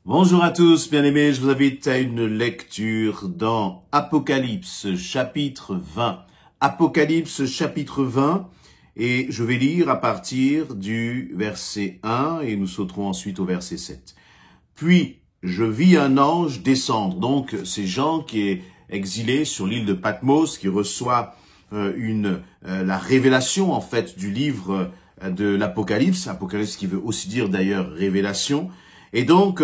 Bonjour à tous, bien-aimés, je vous invite à une lecture dans Apocalypse chapitre 20. Apocalypse chapitre 20, et je vais lire à partir du verset 1 et nous sauterons ensuite au verset 7. Puis, je vis un ange descendre, donc c'est Jean qui est exilé sur l'île de Patmos, qui reçoit la révélation en fait du livre de l'Apocalypse, Apocalypse qui veut aussi dire d'ailleurs révélation. Et donc,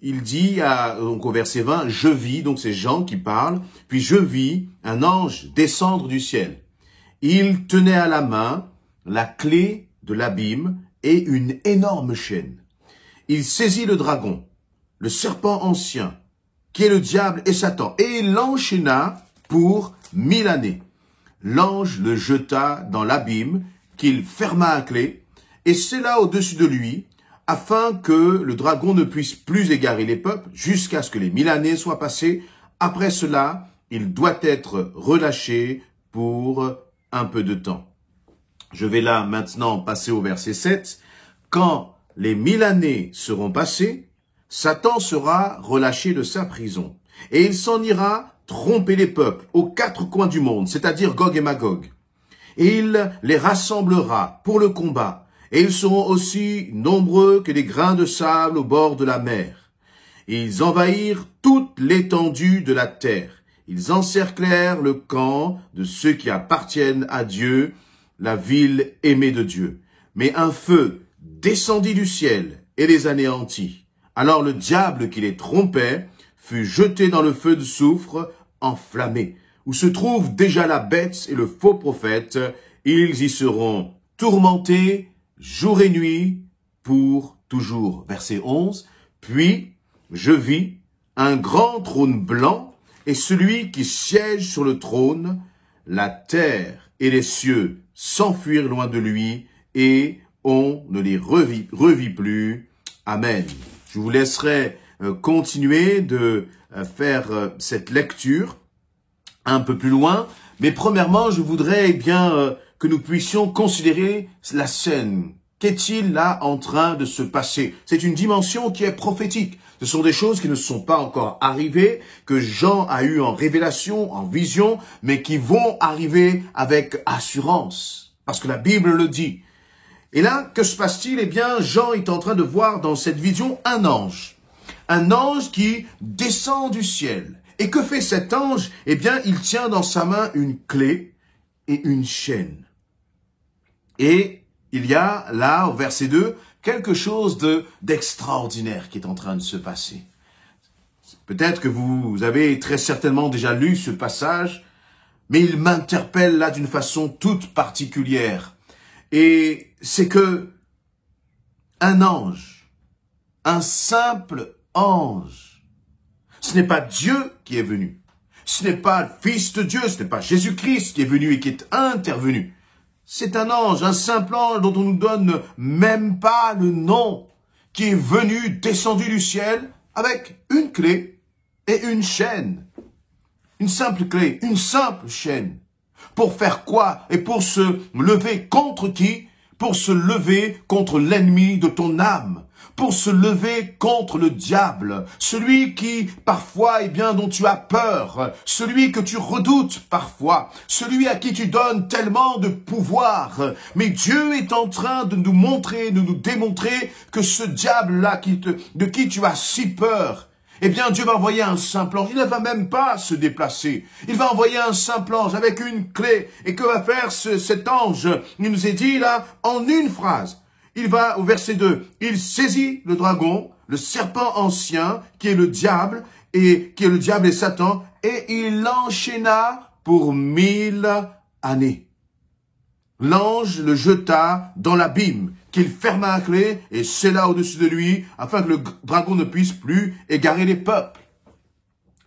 il dit donc au verset 20, « Je vis », donc c'est Jean qui parle, « Puis je vis un ange descendre du ciel. Il tenait à la main la clé de l'abîme et une énorme chaîne. Il saisit le dragon, le serpent ancien, qui est le diable et Satan, et il l'enchaîna pour 1000 années. L'ange le jeta dans l'abîme, qu'il ferma à clé, et scella au-dessus de lui, afin que le dragon ne puisse plus égarer les peuples jusqu'à ce que les 1000 années soient passées. Après cela, il doit être relâché pour un peu de temps. Je vais là maintenant passer au verset 7. Quand les 1000 années seront passées, Satan sera relâché de sa prison et il s'en ira tromper les peuples aux 4 coins du monde, c'est-à-dire Gog et Magog. Et il les rassemblera pour le combat. Et ils seront aussi nombreux que les grains de sable au bord de la mer. Ils envahirent toute l'étendue de la terre. Ils encerclèrent le camp de ceux qui appartiennent à Dieu, la ville aimée de Dieu. Mais un feu descendit du ciel et les anéantit. Alors le diable qui les trompait fut jeté dans le feu de soufre enflammé, où se trouvent déjà la bête et le faux prophète. Ils y seront tourmentés jour et nuit, pour toujours. Verset 11. Puis, je vis un grand trône blanc et celui qui siège sur le trône. La terre et les cieux s'enfuirent loin de lui et on ne les revit plus. Amen. Je vous laisserai continuer de faire cette lecture un peu plus loin. Mais premièrement, je voudrais que nous puissions considérer la scène. Qu'est-il là en train de se passer? C'est une dimension qui est prophétique. Ce sont des choses qui ne sont pas encore arrivées, que Jean a eu en révélation, en vision, mais qui vont arriver avec assurance. Parce que la Bible le dit. Et là, que se passe-t-il? Eh bien, Jean est en train de voir dans cette vision un ange. Un ange qui descend du ciel. Et que fait cet ange? Eh bien, il tient dans sa main une clé et une chaîne. Et il y a là, au verset 2, quelque chose d'extraordinaire qui est en train de se passer. Peut-être que vous avez très certainement déjà lu ce passage, mais il m'interpelle là d'une façon toute particulière. Et c'est que un ange, un simple ange, ce n'est pas Dieu qui est venu. Ce n'est pas le Fils de Dieu, ce n'est pas Jésus-Christ qui est venu et qui est intervenu. C'est un ange, un simple ange dont on ne nous donne même pas le nom, qui est venu, descendu du ciel, avec une clé et une chaîne. Une simple clé, une simple chaîne. Pour faire quoi? Et pour se lever contre qui? Pour se lever contre l'ennemi de ton âme. Pour se lever contre le diable, celui qui, parfois, dont tu as peur, celui que tu redoutes parfois, celui à qui tu donnes tellement de pouvoir. Mais Dieu est en train de nous montrer, de nous démontrer que ce diable-là de qui tu as si peur, eh bien, Dieu va envoyer un simple ange. Il ne va même pas se déplacer. Il va envoyer un simple ange avec une clé. Et que va faire cet ange? Il nous est dit là, en une phrase. Il va au verset 2, il saisit le dragon, le serpent ancien, qui est le diable et Satan, et il l'enchaîna pour 1000 années. L'ange le jeta dans l'abîme, qu'il ferma à clé et scella au-dessus de lui, afin que le dragon ne puisse plus égarer les peuples.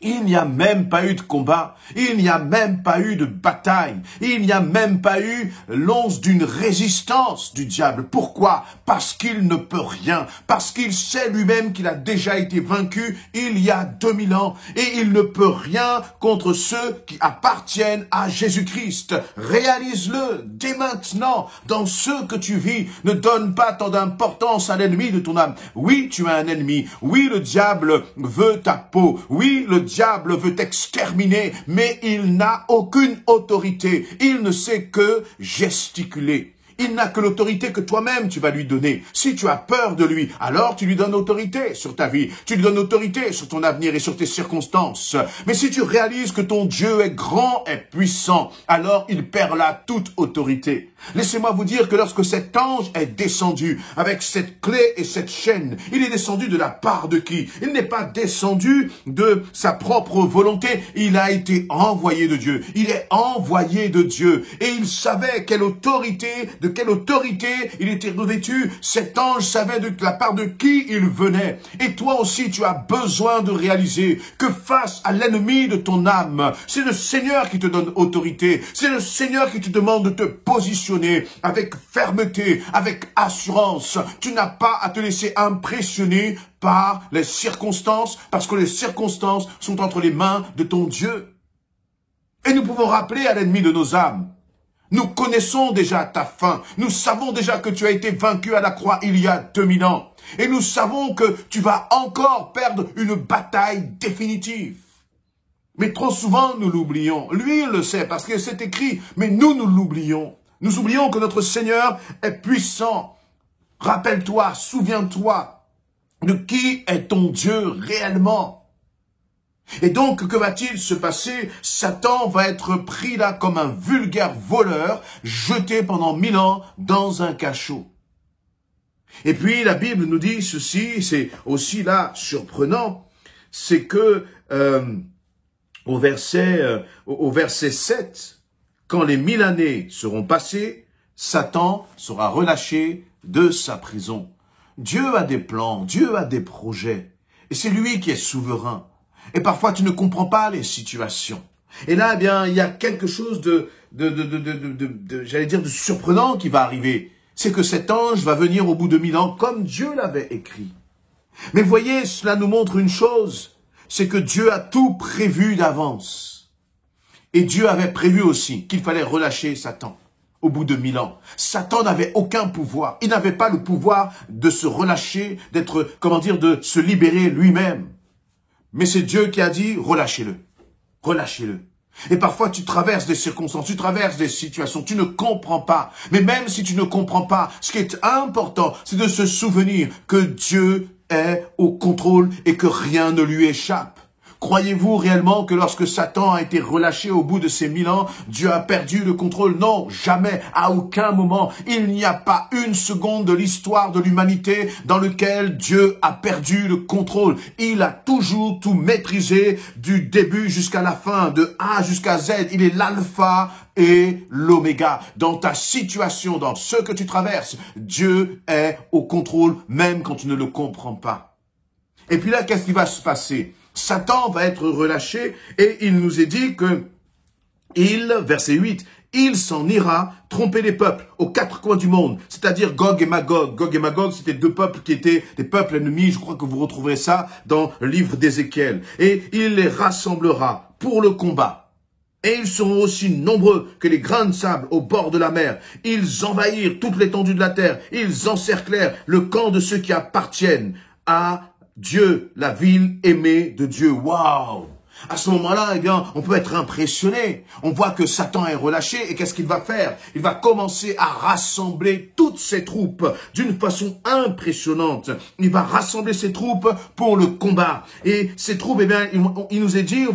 Il n'y a même pas eu de combat, il n'y a même pas eu de bataille, il n'y a même pas eu l'once d'une résistance du diable. Pourquoi? Parce qu'il ne peut rien, parce qu'il sait lui-même qu'il a déjà été vaincu il y a 2000 ans et il ne peut rien contre ceux qui appartiennent à Jésus-Christ. Réalise-le dès maintenant dans ce que tu vis. Ne donne pas tant d'importance à l'ennemi de ton âme. Oui, tu as un ennemi. Oui, le diable veut ta peau. Oui, le diable veut t'exterminer, mais il n'a aucune autorité. Il ne sait que gesticuler. Il n'a que l'autorité que toi-même tu vas lui donner. Si tu as peur de lui, alors tu lui donnes autorité sur ta vie. Tu lui donnes autorité sur ton avenir et sur tes circonstances. Mais si tu réalises que ton Dieu est grand et puissant, alors il perd là toute autorité. Laissez-moi vous dire que lorsque cet ange est descendu avec cette clé et cette chaîne, il est descendu de la part de qui? Il n'est pas descendu de sa propre volonté. Il a été envoyé de Dieu. Il est envoyé de Dieu. Et il savait de quelle autorité il était revêtu. Cet ange savait de la part de qui il venait. Et toi aussi, tu as besoin de réaliser que face à l'ennemi de ton âme, c'est le Seigneur qui te donne autorité. C'est le Seigneur qui te demande de te positionner avec fermeté, avec assurance. Tu n'as pas à te laisser impressionner par les circonstances, parce que les circonstances sont entre les mains de ton Dieu. Et nous pouvons rappeler à l'ennemi de nos âmes: nous connaissons déjà ta fin. Nous savons déjà que tu as été vaincu à la croix il y a 2000 ans. Et nous savons que tu vas encore perdre une bataille définitive. Mais trop souvent, nous l'oublions. Lui, il le sait parce que c'est écrit, mais nous l'oublions. Nous oublions que notre Seigneur est puissant. Rappelle-toi, souviens-toi de qui est ton Dieu réellement. Et donc, que va-t-il se passer? Satan va être pris là comme un vulgaire voleur, jeté pendant 1000 ans dans un cachot. Et puis, la Bible nous dit ceci, c'est aussi là surprenant, c'est que au verset 7, quand les 1000 années seront passées, Satan sera relâché de sa prison. Dieu a des plans, Dieu a des projets, et c'est lui qui est souverain. Et parfois, tu ne comprends pas les situations. Et là, eh bien, il y a quelque chose j'allais dire, de surprenant qui va arriver. C'est que cet ange va venir au bout de 1000 ans, comme Dieu l'avait écrit. Mais voyez, cela nous montre une chose, c'est que Dieu a tout prévu d'avance. Et Dieu avait prévu aussi qu'il fallait relâcher Satan au bout de 1000 ans. Satan n'avait aucun pouvoir. Il n'avait pas le pouvoir de se relâcher, de se libérer lui-même. Mais c'est Dieu qui a dit, relâchez-le. Relâchez-le. Et parfois, tu traverses des circonstances, tu traverses des situations, tu ne comprends pas. Mais même si tu ne comprends pas, ce qui est important, c'est de se souvenir que Dieu est au contrôle et que rien ne lui échappe. Croyez-vous réellement que lorsque Satan a été relâché au bout de ces 1000 ans, Dieu a perdu le contrôle? Non, jamais, à aucun moment. Il n'y a pas une seconde de l'histoire de l'humanité dans lequel Dieu a perdu le contrôle. Il a toujours tout maîtrisé du début jusqu'à la fin, de A jusqu'à Z. Il est l'alpha et l'oméga. Dans ta situation, dans ce que tu traverses, Dieu est au contrôle même quand tu ne le comprends pas. Et puis là, qu'est-ce qui va se passer? Satan va être relâché et il nous est dit que verset 8, il s'en ira tromper les peuples aux quatre coins du monde, c'est-à-dire Gog et Magog. Gog et Magog, c'était deux peuples qui étaient des peuples ennemis. Je crois que vous retrouverez ça dans le livre d'Ézéchiel. Et il les rassemblera pour le combat. Et ils seront aussi nombreux que les grains de sable au bord de la mer. Ils envahirent toute l'étendue de la terre. Ils encerclèrent le camp de ceux qui appartiennent à Dieu, la ville aimée de Dieu. Waouh! À ce moment-là, eh bien, on peut être impressionné. On voit que Satan est relâché et qu'est-ce qu'il va faire? Il va commencer à rassembler toutes ses troupes d'une façon impressionnante. Il va rassembler ses troupes pour le combat. Et ces troupes, eh bien, il nous est dit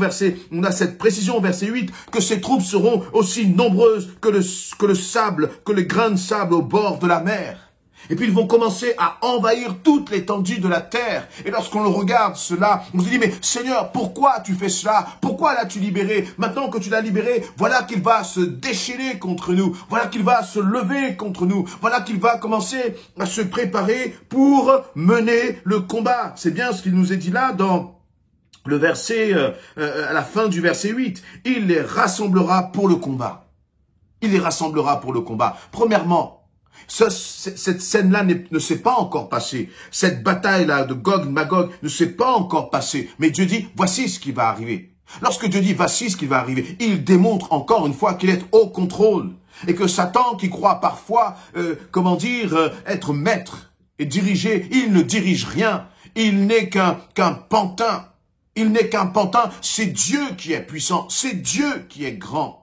on a cette précision au verset 8, que ces troupes seront aussi nombreuses que le sable, que les grains de sable au bord de la mer. Et puis ils vont commencer à envahir toute l'étendue de la terre. Et lorsqu'on le regarde cela, on se dit, mais Seigneur, pourquoi tu fais cela? Pourquoi l'as-tu libéré? Maintenant que tu l'as libéré, voilà qu'il va se déchaîner contre nous. Voilà qu'il va se lever contre nous. Voilà qu'il va commencer à se préparer pour mener le combat. C'est bien ce qu'il nous est dit là dans le verset, à la fin du verset 8, il les rassemblera pour le combat. Il les rassemblera pour le combat. Premièrement, cette scène-là ne s'est pas encore passée. Cette bataille-là de Gog, Magog ne s'est pas encore passée. Mais Dieu dit, voici ce qui va arriver. Lorsque Dieu dit, voici ce qui va arriver, il démontre encore une fois qu'il est au contrôle. Et que Satan, qui croit parfois, être maître et diriger, il ne dirige rien. Il n'est qu'un pantin. Il n'est qu'un pantin. C'est Dieu qui est puissant. C'est Dieu qui est grand.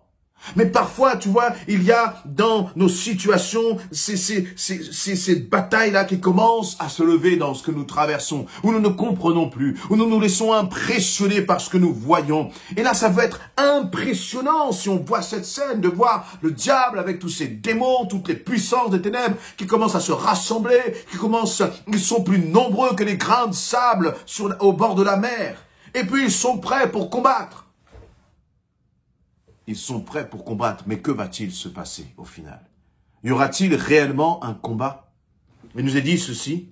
Mais parfois, tu vois, il y a dans nos situations ces batailles-là qui commencent à se lever dans ce que nous traversons, où nous ne comprenons plus, où nous nous laissons impressionner par ce que nous voyons. Et là, ça va être impressionnant si on voit cette scène, de voir le diable avec tous ses démons, toutes les puissances des ténèbres qui commencent à se rassembler, ils sont plus nombreux que les grains de sable au bord de la mer. Et puis, ils sont prêts pour combattre. Ils sont prêts pour combattre, mais que va-t-il se passer au final? Y aura-t-il réellement un combat? Il nous est dit ceci,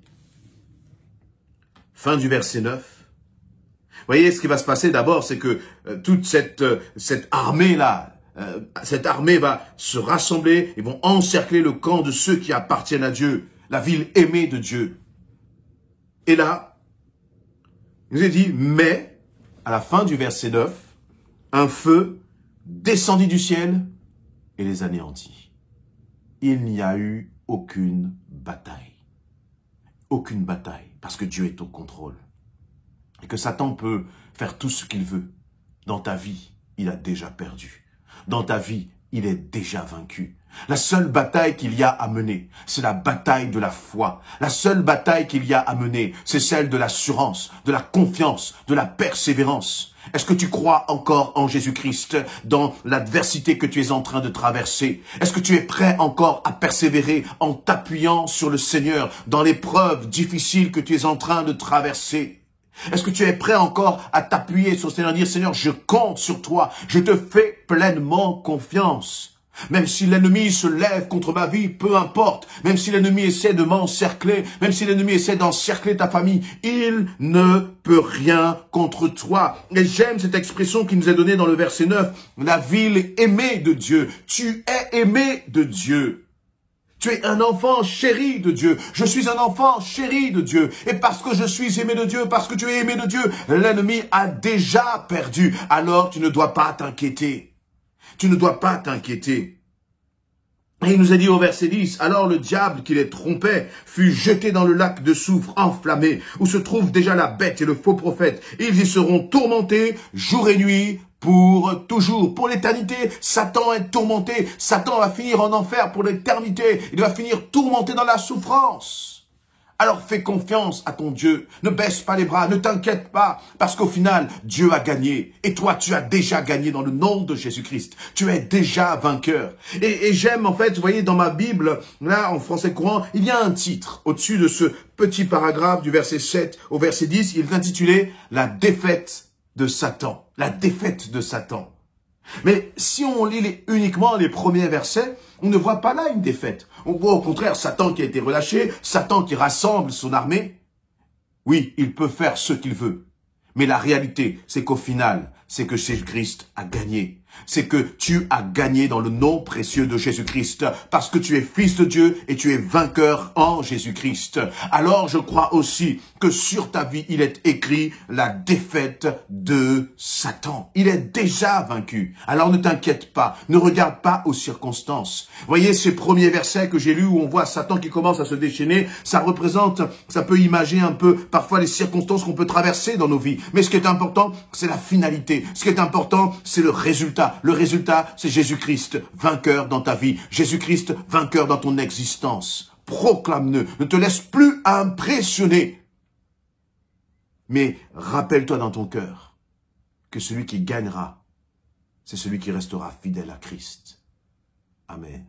fin du verset 9. Vous voyez, ce qui va se passer d'abord, c'est que toute cette armée-là, cette armée va se rassembler, ils vont encercler le camp de ceux qui appartiennent à Dieu, la ville aimée de Dieu. Et là, il nous est dit, mais, à la fin du verset 9, un feu descendit du ciel et les anéantit. Il n'y a eu aucune bataille. Aucune bataille, parce que Dieu est au contrôle. Et que Satan peut faire tout ce qu'il veut. Dans ta vie, il a déjà perdu. Dans ta vie, il est déjà vaincu. La seule bataille qu'il y a à mener, c'est la bataille de la foi. La seule bataille qu'il y a à mener, c'est celle de l'assurance, de la confiance, de la persévérance. Est-ce que tu crois encore en Jésus-Christ dans l'adversité que tu es en train de traverser? Est-ce que tu es prêt encore à persévérer en t'appuyant sur le Seigneur dans l'épreuve difficile que tu es en train de traverser? Est-ce que tu es prêt encore à t'appuyer sur le Seigneur et dire, Seigneur, je compte sur toi, je te fais pleinement confiance. Même si l'ennemi se lève contre ma vie, peu importe. Même si l'ennemi essaie de m'encercler, même si l'ennemi essaie d'encercler ta famille, il ne peut rien contre toi. Et j'aime cette expression qui nous est donnée dans le verset 9. La ville aimée de Dieu. Tu es aimé de Dieu. Tu es un enfant chéri de Dieu. Je suis un enfant chéri de Dieu. Et parce que je suis aimé de Dieu, parce que tu es aimé de Dieu, l'ennemi a déjà perdu. Alors tu ne dois pas t'inquiéter. Tu ne dois pas t'inquiéter. Et il nous a dit au verset 10, alors le diable qui les trompait fut jeté dans le lac de soufre enflammé, où se trouve déjà la bête et le faux prophète. Ils y seront tourmentés jour et nuit pour toujours. Pour l'éternité, Satan est tourmenté. Satan va finir en enfer pour l'éternité. Il va finir tourmenté dans la souffrance. Alors fais confiance à ton Dieu. Ne baisse pas les bras, ne t'inquiète pas, parce qu'au final, Dieu a gagné. Et toi, tu as déjà gagné dans le nom de Jésus-Christ. Tu es déjà vainqueur. Et j'aime, en fait, vous voyez, dans ma Bible, là, en français courant, il y a un titre au-dessus de ce petit paragraphe du verset 7 au verset 10. Il est intitulé « La défaite de Satan ». La défaite de Satan. Mais si on lit uniquement les premiers versets, on ne voit pas là une défaite. On voit au contraire Satan qui a été relâché, Satan qui rassemble son armée. Oui, il peut faire ce qu'il veut. Mais la réalité, c'est qu'au final, c'est que Jésus-Christ a gagné. C'est que tu as gagné dans le nom précieux de Jésus-Christ, parce que tu es fils de Dieu et tu es vainqueur en Jésus-Christ. Alors je crois aussi que sur ta vie, il est écrit la défaite de Satan. Il est déjà vaincu. Alors ne t'inquiète pas, ne regarde pas aux circonstances. Voyez ces premiers versets que j'ai lus où on voit Satan qui commence à se déchaîner, ça peut imaginer un peu parfois les circonstances qu'on peut traverser dans nos vies. Mais ce qui est important, c'est la finalité. Ce qui est important, c'est le résultat. Le résultat, c'est Jésus-Christ, vainqueur dans ta vie. Jésus-Christ, vainqueur dans ton existence. Proclame-le. Ne te laisse plus impressionner. Mais rappelle-toi dans ton cœur que celui qui gagnera, c'est celui qui restera fidèle à Christ. Amen.